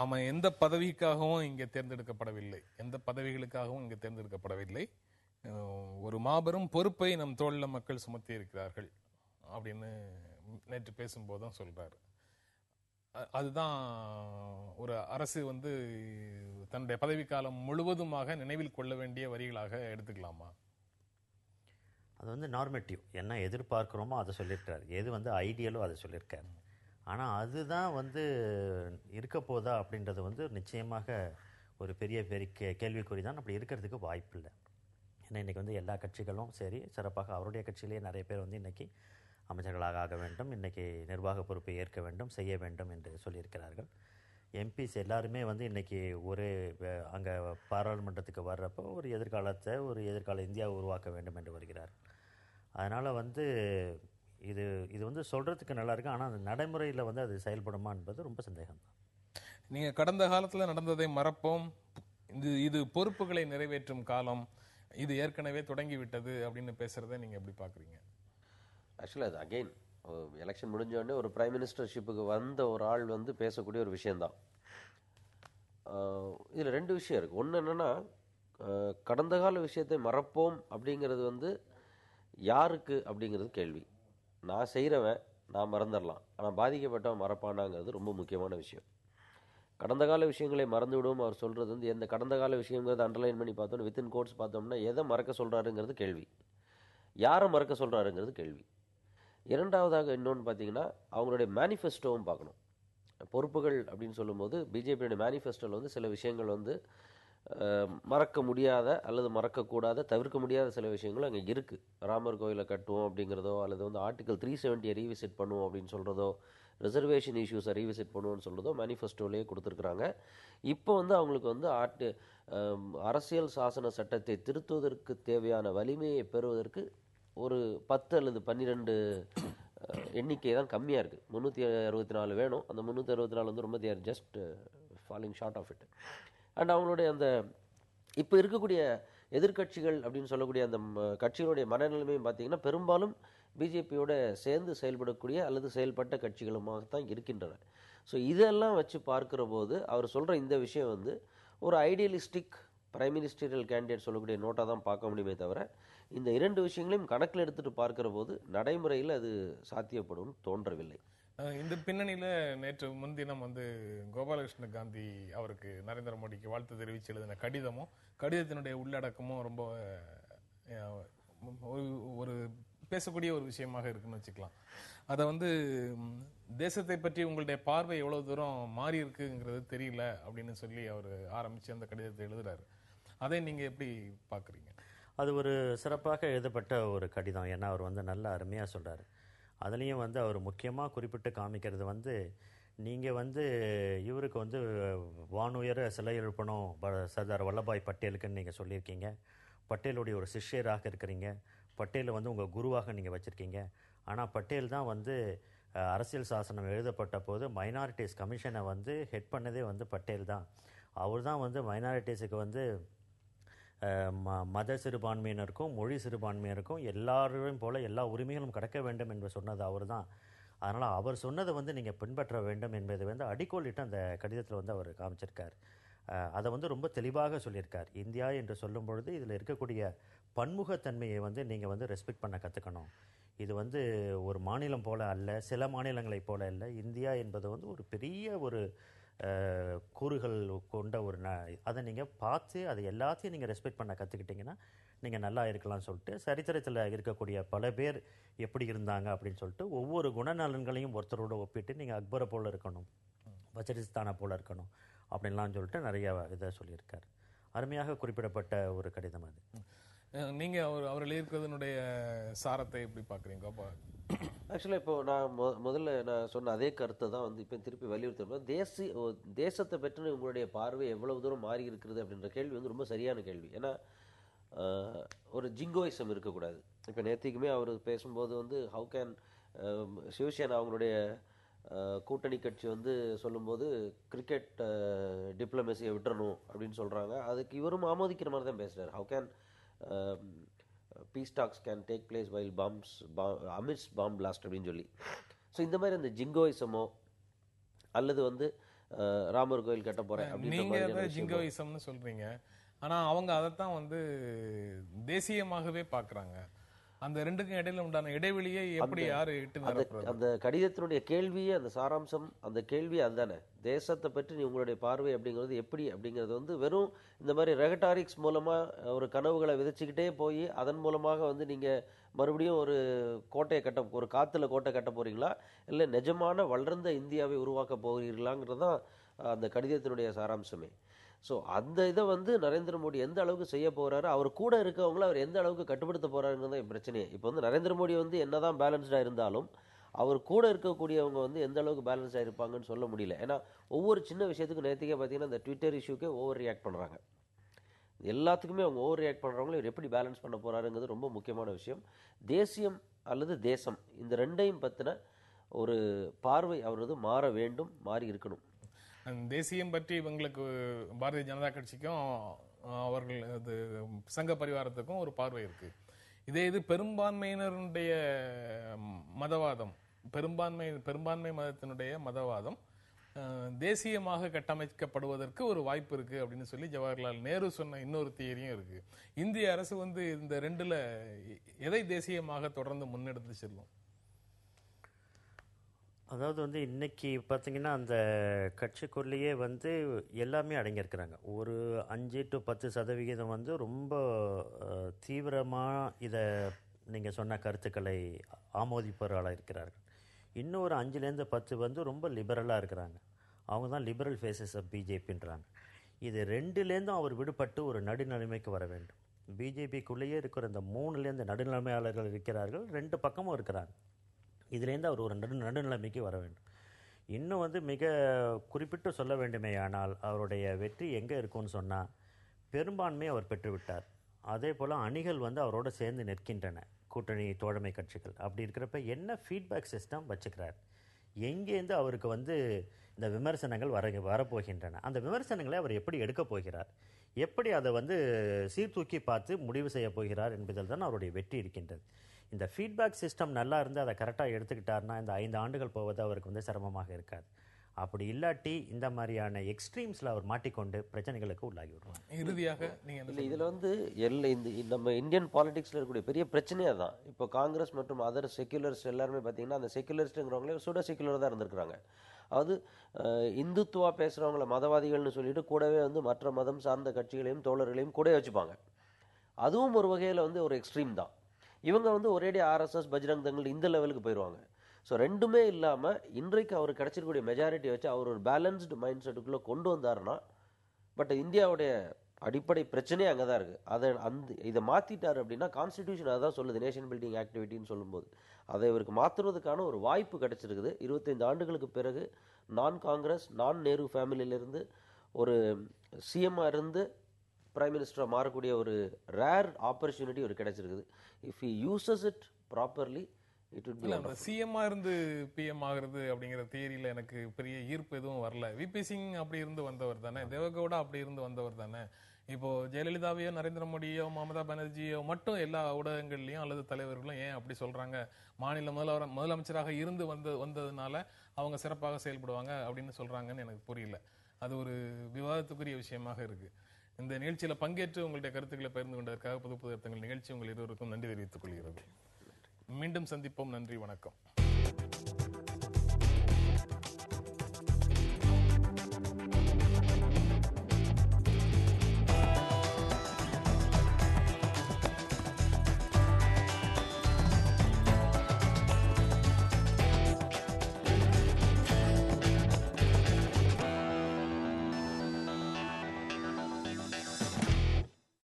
நாம எந்த பதவிக்காகவும் இங்கே தேர்ந்தெடுக்கப்படவில்லை, எந்த பதவிகளுக்காகவும் இங்கே தேர்ந்தெடுக்கப்படவில்லை. ஒரு மாபெரும் பொறுப்பை நம் தோழ மக்கள் சுமத்தி இருக்கிறார்கள் அப்படின்னு நேற்று பேசும்போதுதான் சொல்றாரு. அதுதான் ஒரு அரசு தன்னுடைய பதவிக்காலம் முழுவதுமாக நினைவில் கொள்ள வேண்டிய வரிகளாக எடுத்துக்கலாமா? அது நார்மேட்டிவ், என்ன எதிர்பார்க்கிறோமோ அதை சொல்லியிருக்காரு, எது ஐடியலோ அதை சொல்லியிருக்காரு. ஆனால் அதுதான் இருக்க போதா அப்படின்றது நிச்சயமாக ஒரு பெரிய கேள்விக்குறி தான். அப்படி இருக்கிறதுக்கு வாய்ப்பு இல்லை. ஏன்னா இன்றைக்கி எல்லா கட்சிகளும் சரி, சிறப்பாக அவருடைய கட்சியிலேயே நிறைய பேர் இன்றைக்கி அமைச்சர்களாக ஆக வேண்டும், இன்றைக்கி நிர்வாக பொறுப்பை ஏற்க வேண்டும், செய்ய வேண்டும் என்று சொல்லியிருக்கிறார்கள். எம்பிஸ் எல்லாருமே இன்றைக்கி ஒரு அங்கே பாராளுமன்றத்துக்கு வர்றப்போ ஒரு எதிர்கால இந்தியாவை உருவாக்க வேண்டும் என்று வருகிறார். அதனால் இது சொல்கிறதுக்கு நல்லா இருக்கு. ஆனால் அந்த நடைமுறையில் அது செயல்படுமா என்பது ரொம்ப சந்தேகம்தான். நீங்கள் கடந்த காலத்தில் நடந்ததை மறப்போம், இது பொறுப்புகளை நிறைவேற்றும் காலம், இது ஏற்கனவே தொடங்கிவிட்டது அப்படின்னு பேசுகிறத நீங்கள் எப்படி பார்க்குறீங்க? ஆக்சுவலாக அது அகெயின் எலெக்ஷன் முடிஞ்சோடனே ஒரு பிரைம் மினிஸ்டர்ஷிப்புக்கு வந்த ஒரு ஆள் பேசக்கூடிய ஒரு விஷயந்தான். இதில் ரெண்டு விஷயம் இருக்குது. ஒன்று என்னென்னா, கடந்த கால விஷயத்தை மறப்போம் அப்படிங்கிறது யாருக்கு அப்படிங்கிறது கேள்வி. நான் செய்கிறவன் நான் மறந்துடலாம், ஆனால் பாதிக்கப்பட்டவன் மறப்பானாங்கிறது ரொம்ப முக்கியமான விஷயம். கடந்த கால விஷயங்களை மறந்து விடுவோம் அவர் சொல்கிறது எந்த கடந்த கால விஷயங்கிறத அண்டர்லைன் பண்ணி பார்த்தோம்னா, வித்தின் கோட்ஸ் பார்த்தோம்னா எதை மறக்க சொல்கிறாருங்கிறது கேள்வி, யாரை மறக்க சொல்கிறாருங்கிறது கேள்வி. இரண்டாவதாக இன்னொன்று பார்த்தீங்கன்னா, அவங்களுடைய மேனிஃபெஸ்டோவும் பார்க்கணும். பொறுப்புகள் அப்படின்னு சொல்லும்போது பிஜேபியோட மேனிஃபெஸ்டோவில் சில விஷயங்கள் மறக்க முடியாத அல்லது மறக்கக்கூடாத தவிர்க்க முடியாத சில விஷயங்களும் அங்கே இருக்குது. ராமர் கோயிலை கட்டுவோம் அப்படிங்கிறதோ, அல்லது ஆர்டிகல் 370 ரீவிசிட் பண்ணுவோம் அப்படின்னு சொல்கிறதோ, ரிசர்வேஷன் இஷ்யூஸை ரீவிசிட் பண்ணுவோன்னு சொல்கிறதோ மேனிஃபெஸ்டோலேயே கொடுத்துருக்குறாங்க. இப்போ அவங்களுக்கு அரசியல் சாசன சட்டத்தை திருத்துவதற்கு தேவையான வலிமையை பெறுவதற்கு ஒரு 10 அல்லது 12 எண்ணிக்கை தான் கம்மியாக இருக்குது. 364 வேணும். அந்த 364 ரொம்ப there just falling short of it. And அவங்களுடைய அந்த இப்போ இருக்கக்கூடிய எதிர்கட்சிகள் அப்படின்னு சொல்லக்கூடிய அந்த கட்சிகளுடைய மனநிலைமையும் பார்த்தீங்கன்னா பெரும்பாலும் பிஜேபியோட சேர்ந்து செயல்படக்கூடிய அல்லது செயல்பட்ட கட்சிகளுமாகத்தான் இருக்கின்றன. ஸோ இதெல்லாம் வச்சு பார்க்குற போது அவர் சொல்கிற இந்த விஷயம் ஒரு ஐடியலிஸ்டிக் பிரைம் மினிஸ்டரியல் கேண்டிடேட் சொல்லக்கூடிய நோட்டாக தான் பார்க்க முடியுமே தவிர, இந்த இரண்டு விஷயங்களையும் கணக்கில் எடுத்துகிட்டு பார்க்குற போது நடைமுறையில் அது சாத்தியப்படும் தோன்றவில்லை. இந்த பின்னணியில் நேற்று முன்தினம் கோபாலகிருஷ்ண காந்தி அவருக்கு நரேந்திர மோடிக்கு வாழ்த்து தெரிவித்து எழுதின கடிதத்தினுடைய உள்ளடக்கமும் ரொம்ப ஒரு பேசக்கூடிய ஒரு விஷயமாக இருக்குன்னு வச்சுக்கலாம். அதை தேசத்தை பற்றி உங்களுடைய பார்வை எவ்வளவு தூரம் மாறி இருக்குங்கிறது தெரியல அப்படின்னு சொல்லி அவர் ஆரம்பித்து அந்த கடிதத்தை எழுதுறாரு. அதை நீங்கள் எப்படி பார்க்குறீங்க? அது ஒரு சிறப்பாக எழுதப்பட்ட ஒரு கடிதம். ஏன்னா அவர் நல்ல அருமையாக சொல்கிறார். அதுலேயும் அவர் முக்கியமாக குறிப்பிட்டு காமிக்கிறது நீங்கள் இவருக்கு வானுயர சிலை எழுப்பணும் சர்தார் வல்லபாய் பட்டேலுக்குன்னு நீங்கள் சொல்லியிருக்கீங்க. பட்டேலுடைய ஒரு சிஷ்யராக இருக்கிறீங்க. பட்டேலை உங்கள் குருவாக நீங்கள் வச்சுருக்கீங்க. ஆனால் பட்டேல் தான் அரசியல் சாசனம் எழுதப்பட்ட போது மைனாரிட்டிஸ் கமிஷனை ஹெட் பண்ணதே பட்டேல் தான். அவர் தான் மைனாரிட்டிஸுக்கு மத சிறுபான்மையினருக்கும் மொழி சிறுபான்மையினருக்கும் எல்லாரையும் போல எல்லா உரிமைகளும் கிடைக்க வேண்டும் என்று சொன்னது அவர் தான். அதனால் அவர் சொன்னதை நீங்கள் பின்பற்ற வேண்டும் என்பதை அடிக்கோலிட்டு அந்த கடிதத்தில் அவர் காமிச்சிருக்கார். அதை ரொம்ப தெளிவாக சொல்லியிருக்கார். இந்தியா என்று சொல்லும் பொழுது இதில் இருக்கக்கூடிய பன்முகத்தன்மையை நீங்கள் ரெஸ்பெக்ட் பண்ண கற்றுக்கணும். இது ஒரு மாநிலம் போல அல்ல, சில மாநிலங்களைப் போல இல்லை. இந்தியா என்பது ஒரு பெரிய ஒரு கூறுகள் கொண்ட ஒரு அதை நீங்கள் பார்த்து அதை எல்லாத்தையும் நீங்கள் ரெஸ்பெக்ட் பண்ண கற்றுக்கிட்டிங்கன்னா நீங்கள் நல்லா இருக்கலாம்னு சொல்லிட்டு, சரித்திரத்தில் இருக்கக்கூடிய பல பேர் எப்படி இருந்தாங்க அப்படின்னு சொல்லிட்டு ஒவ்வொரு குணநலன்களையும் ஒருத்தரோடு ஒப்பிட்டு நீங்கள் அக்பரை போல் இருக்கணும், வஜிரிஸ்தானை போல் இருக்கணும் அப்படின்லாம் சொல்லிட்டு நிறைய இதை சொல்லியிருக்கார். அருமையாக குறிப்பிடப்பட்ட ஒரு கடிதம் அது. நீங்கள் அவர் இருக்கிறதுனுடைய சாரத்தை எப்படி பார்க்குறீங்க கோபால்? ஆக்சுவலாக இப்போ நான் முதல்ல நான் சொன்ன அதே கருத்தை தான் இப்போ திருப்பி வலியுறுத்தணும். தேசத்தை பற்றின உங்களுடைய பார்வை எவ்வளவு தூரம் மாறி இருக்கிறது அப்படின்ற கேள்வி ரொம்ப சரியான கேள்வி. ஏன்னா ஒரு ஜிங்கோயிசம் இருக்கக்கூடாது. இப்போ நேற்றுக்குமே அவர் பேசும்போது ஹவு கேன் சிவசேனா அவங்களுடைய கூட்டணி கட்சி சொல்லும்போது கிரிக்கெட் டிப்ளமேசியை விட்டுறணும் அப்படின்னு சொல்கிறாங்க. அதுக்கு இவரும் ஆமோதிக்கிற மாதிரி தான் பேசுகிறார். How can peace talks can take place while amidst bomb blast அப்படின்னு சொல்லி. ஸோ இந்த மாதிரி அந்த ஜிங்கோயிசமோ அல்லது ராமர் கோயில் கட்ட போறேன் அப்படின்ற நீங்க மாதிரியான அதை விஷயம். ஜிங்கோயிசம்னு சொல்றீங்க, ஆனா அவங்க அதைத்தான் வந்து தேசியமாகவே பாக்குறாங்க. அந்த ரெண்டுக்கும் இடையில உண்டான இடைவெளியை எப்படி யாரு இட்டு நிரப்புறது? அந்த கடிதத்தினுடைய கேள்வியே, அந்த சாராம்சம், அந்த கேள்வி அதுதானே. தேசத்தை பற்றி நீ உங்களுடைய பார்வை அப்படிங்கிறது எப்படி அப்படிங்கிறது வந்து வெறும் இந்த மாதிரி ரெகட்டாரிக்ஸ் மூலமா ஒரு கனவுகளை விதைச்சிக்கிட்டே போய் அதன் மூலமாக வந்து நீங்க மறுபடியும் ஒரு கோட்டையை கட்ட, ஒரு காத்துல கோட்டை கட்ட போறீங்களா, இல்லை நிஜமான வளர்ந்த இந்தியாவை உருவாக்க போகிறீர்களாங்கிறது தான் அந்த கடிதத்தினுடைய சாராம்சமே. ஸோ அந்த இதை வந்து நரேந்திர மோடி எந்த அளவுக்கு செய்ய போறாரு, அவர் கூட இருக்கவங்கள அவர் எந்த அளவுக்கு கட்டுப்படுத்த போறாருங்கிறது தான் பிரச்சனையே. இப்போ வந்து நரேந்திர மோடி வந்து என்னதான் பேலன்ஸ்டாக இருந்தாலும் அவர் கூட இருக்கக்கூடியவங்க வந்து எந்த அளவுக்கு பேலன்ஸ்டாக இருப்பாங்கன்னு சொல்ல முடியல. ஏன்னா ஒவ்வொரு சின்ன விஷயத்துக்கும் நேற்றுக்கே பார்த்தீங்கன்னா இந்த ட்விட்டர் இஷ்யூக்கே ஓவர் ரியாக்ட் பண்ணுறாங்க. எல்லாத்துக்குமே அவங்க ஓவர் ரியாக்ட் பண்ணுறவங்களும் இவர் எப்படி பேலன்ஸ் பண்ண போறாருங்கிறது ரொம்ப முக்கியமான விஷயம். தேசியம் அல்லது தேசம் இந்த ரெண்டையும் பற்றின ஒரு பார்வை அவரது மாற வேண்டும், மாறி இருக்கணும். தேசியம் பற்றி இவங்களுக்கு பாரதிய ஜனதா கட்சிக்கும் அவர்கள் அது சங்க பரிவாரத்துக்கும் ஒரு பார்வை இருக்கு. இதே இது பெரும்பான்மையினருடைய மதவாதம், பெரும்பான்மை மதத்தினுடைய மதவாதம் தேசியமாக கட்டமைக்கப்படுவதற்கு ஒரு வாய்ப்பு இருக்கு அப்படின்னு சொல்லி ஜவஹர்லால் நேரு சொன்ன இன்னொரு தியரியும் இருக்கு. இந்திய அரசு வந்து இந்த ரெண்டுல எதை தேசியமாக தொடர்ந்து முன்னெடுத்து செல்லும்? அதாவது வந்து இன்னைக்கு பார்த்தீங்கன்னா அந்த கட்சிக்குள்ளேயே வந்து எல்லாமே அடங்கியிருக்கிறாங்க. ஒரு 5 to 10% வந்து ரொம்ப தீவிரமாக இதை நீங்கள் சொன்ன கருத்துக்களை ஆமோதிப்பவர்களாக இருக்கிறார்கள். இன்னொரு 5லேருந்து 10 வந்து ரொம்ப லிபரலாக இருக்கிறாங்க. அவங்க தான் லிபரல் ஃபேஸஸ் ஆஃப் பிஜேபின்றாங்க. இது 2லேருந்தும் அவர் விடுபட்டு ஒரு நடுநிலைமைக்கு வர வேண்டும். பிஜேபிக்குள்ளேயே இருக்கிற இந்த 3லேருந்து நடுநிலைமையாளர்கள் இருக்கிறார்கள், 2 பக்கமும் இருக்கிறாங்க. இதுலேருந்து அவர் ஒரு நடுநிலைமைக்கு வர வேண்டும். இன்னும் வந்து மிக குறிப்பிட்டு சொல்ல வேண்டுமே ஆனால் அவருடைய வெற்றி எங்கே இருக்கும்னு சொன்னால், பெரும்பான்மை அவர் பெற்றுவிட்டார். அதே போல் அணிகள் வந்து அவரோட சேர்ந்து நிற்கின்றன, கூட்டணி தோழமை கட்சிகள். அப்படி இருக்கிறப்ப என்ன ஃபீட்பேக் சிஸ்டம் வச்சுக்கிறார், எங்கேருந்து அவருக்கு வந்து இந்த விமர்சனங்கள் வரப்போகின்றன, அந்த விமர்சனங்களை அவர் எப்படி எடுக்க போகிறார், எப்படி அதை வந்து சீர்தூக்கி பார்த்து முடிவு செய்ய போகிறார் என்பதில் தான் அவருடைய வெற்றி இருக்கின்றது. இந்த ஃபீட்பேக் சிஸ்டம் நல்லா இருந்து அதை கரெக்டாக எடுத்துக்கிட்டார்னா இந்த 5 ஆண்டுகள் போவது அவருக்கு வந்து சிரமமாக இருக்காது. அப்படி இல்லாட்டி இந்த மாதிரியான எக்ஸ்ட்ரீம்ஸில் அவர் மாட்டிக்கொண்டு பிரச்சனைகளுக்கு உள்ளாகி விடுவார். இறுதியாக நீங்கள் இல்லை, இதில் வந்து இந்த நம்ம இந்தியன் பாலிடிக்ஸில் இருக்கக்கூடிய பெரிய பிரச்சனையாக தான் இப்போ காங்கிரஸ் மற்றும் அதர் செக்யுலர்ஸ் எல்லாருமே பார்த்தீங்கன்னா அந்த செக்யுலரிஸ்ட்டுங்கிறவங்களே சுட செக்யுலர் தான் இருந்திருக்கிறாங்க. அதாவது இந்துத்துவா பேசுகிறவங்கள மதவாதிகள்னு சொல்லிட்டு கூடவே வந்து மற்ற மதம் சார்ந்த கட்சிகளையும் தோழர்களையும் கூட வச்சுப்பாங்க. அதுவும் ஒரு வகையில் வந்து ஒரு எக்ஸ்ட்ரீம் தான். இவங்க வந்து ஒரேடி ஆர்எஸ்எஸ், பஜ்ரங் தங்கள் இந்த லெவலுக்கு போயிடுவாங்க. ஸோ ரெண்டுமே இல்லாமல் இன்றைக்கு அவர் கிடச்சிருக்கக்கூடிய மெஜாரிட்டி வச்சு அவர் ஒரு பேலன்ஸ்டு மைண்ட் செட்டுக்குள்ளே கொண்டு வந்தாருன்னா, பட் இந்தியாவுடைய அடிப்படை பிரச்சனையே அங்கே தான் இருக்குது. இதை மாற்றிட்டார் அப்படின்னா கான்ஸ்டிடியூஷன் அதான் சொல்லுது, நேஷன் பில்டிங் ஆக்டிவிட்டின்னு சொல்லும்போது அதை இவருக்கு மாற்றுறதுக்கான ஒரு வாய்ப்பு கிடச்சிருக்குது. 25 ஆண்டுகளுக்கு பிறகு நான் காங்கிரஸ், நான் நேரு ஃபேமிலியிலேருந்து ஒரு சிஎம்மாக இருந்து பிரைம் மினிஸ்டராக மாறக்கூடிய ஒரு ரேர் ஆப்பர்ச்சுனிட்டி ஒரு கிடைச்சிருக்குது. If he uses it properly it would be. அந்த சிஎம்மா இருந்து பிஎம் ஆகிறது அப்படிங்கிற தியரியில் எனக்கு பெரிய ஈர்ப்பு எதுவும் வரல. விபி சிங் அப்படி இருந்து வந்தவர் தானே, தேவகவுடா அப்படி இருந்து வந்தவர் தானே. இப்போ ஜெயலலிதாவையோ நரேந்திர மோடியோ மமதா பானர்ஜியோ மட்டும் எல்லா ஊடகங்கள்லையும் அல்லது தலைவர்களும் ஏன் அப்படி சொல்றாங்க, மாநில முதலமைச்சராக இருந்து வந்ததுனால அவங்க சிறப்பாக செயல்படுவாங்க அப்படின்னு சொல்றாங்கன்னு எனக்கு புரியல. அது ஒரு விவாதத்துக்குரிய விஷயமாக இருக்கு. இந்த நிகழ்ச்சியில் பங்கேற்று உங்களுடைய கருத்துக்களை பகிர்ந்து கொண்டதற்காக புது புது அர்த்தங்கள் நிகழ்ச்சி உங்கள் இருவருக்கும் நன்றி தெரிவித்துக் கொள்கிறது. மீண்டும் சந்திப்போம். நன்றி, வணக்கம்.